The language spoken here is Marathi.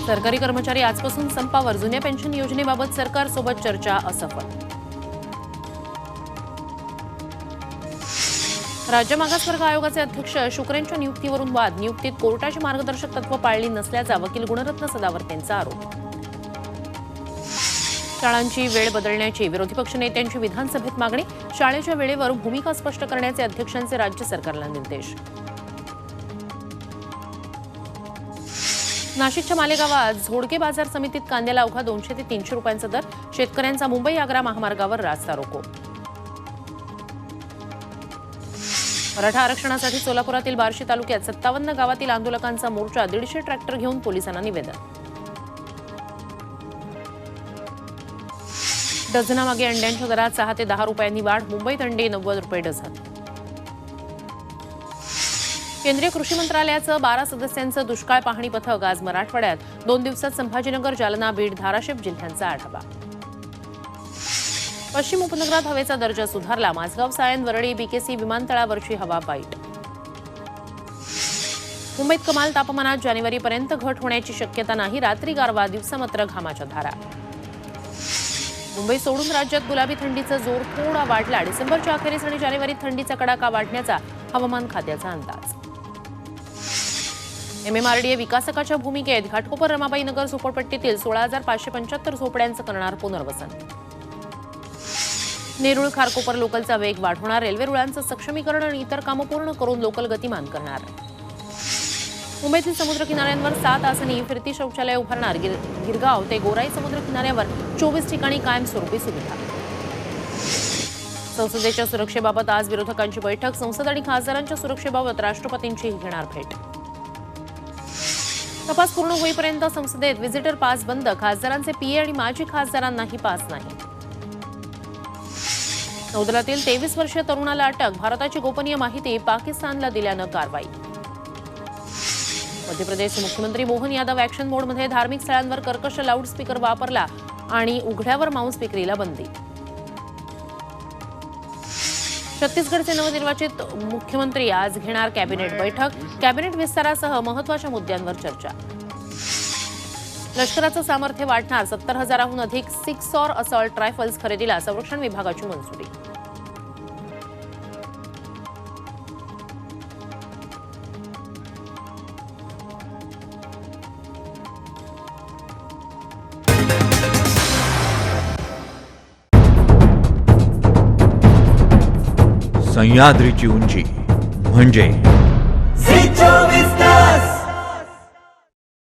सरकारी कर्मचारी आजपासून संपावर. जुन्या पेन्शन योजनेबाबत सरकारसोबत चर्चा असफल. राज्य मागासवर्ग आयोगाचे अध्यक्ष शुक्रेंच्या नियुक्तीवरून वाद. नियुक्तीत कोर्टाची मार्गदर्शक तत्व पाळली नसल्याचा वकील गुणरत्न सदावर्तेंचा आरोप. शाळांची वेळ बदलण्याची विरोधी पक्षनेत्यांची विधानसभेत मागणी. शाळेच्या वेळेवर भूमिका स्पष्ट करण्याचे अध्यक्षांचे राज्य सरकारला निर्देश. नाशिकच्या मालेगावात झोडके बाजार समितीत कांद्याला अवघा 200 ते 300 रुपयांचा दर. शेतकऱ्यांचा मुंबई आग्रा महामार्गावर रास्ता रोको. मराठा आरक्षणासाठी सोलापुरातील बार्शी तालुक्यात 57 गावातील आंदोलकांचा मोर्चा. 150 ट्रॅक्टर घेऊन पोलिसांना निवेदन. डझनामागे अंड्यांच्या दरात 6 ते 10 रुपयांनी वाढ. मुंबईत अंडे 90 रुपये डझन. केंद्रीय कृषी मंत्रालयाचं 12 सदस्यांचं दुष्काळ पाहणी पथक आज मराठवाड्यात. 2 दिवसात संभाजीनगर, जालना, बीड, धाराशिव जिल्ह्यांचा आढावा. पश्चिम उपनगरात हवेचा दर्जा सुधारला. माझगाव, सायन, वरळी, बीकेसी विमानतळावरची हवा वाईट. मुंबईत कमाल तापमानात जानेवारीपर्यंत घट होण्याची शक्यता नाही. रात्री गारवा, दिवसा मात्र घामाच्या धारा. मुंबई सोडून राज्यात गुलाबी थंडीचा जोर थोडा वाढला. डिसेंबरच्या अखेरीस आणि जानेवारीत थंडीचा कडाका वाढण्याचा हवामान खात्याचा अंदाज. MMRDA विकासकाच्या भूमिकेत घाटकोपर, रमाबाई नगर झोपडपट्टीतील 16,575 झोपड्यांचं करणार पुनर्वसन. नेरुळ खारकोपर लोकलचा वेग वाढवणार. रेल्वे रुळांचं सक्षमीकरण आणि इतर कामं पूर्ण करून लोकल गतिमान करणार. मुंबईतील समुद्र किनाऱ्यांवर 7 आसनी फिरती शौचालय उभारणार. गिरगाव ते गोराई समुद्र किनाऱ्यावर 24 ठिकाणी कायमस्वरूपी सुविधा. संसदेच्या सुरक्षेबाबत आज विरोधकांची बैठक. संसद आणि खासदारांच्या सुरक्षेबाबत राष्ट्रपतींची घेणार भेट. तपास पूर्ण होईपर्यंत संसदेत व्हिजिटर पास बंद. खासदारांचे PA आणि माजी खासदारांनाही पास नाही. नौदलातील 23 वर्षीय तरुणाला अटक. भारताची गोपनीय माहिती पाकिस्तानला दिल्यानं कारवाई. मध्य प्रदेशचे मुख्यमंत्री मोहन यादव ॲक्शन मोडमध्ये. धार्मिक स्थळांवर कर्कश लाऊडस्पीकर वापरला आणि उघड्यावर मांस विक्रीला बंदी. छत्तीसगडचे नवनिर्वाचित मुख्यमंत्री आज घेणार कॅबिनेट बैठक. कॅबिनेट विस्तारासह महत्त्वाच्या मुद्द्यांवर चर्चा. लष्कराचं सामर्थ्य वाढणार. 70,000हून अधिक 6 असॉल्ट रायफल्स खरेदीला संरक्षण विभागाची मंजुरी. सह्याद्रीची उंची म्हणजे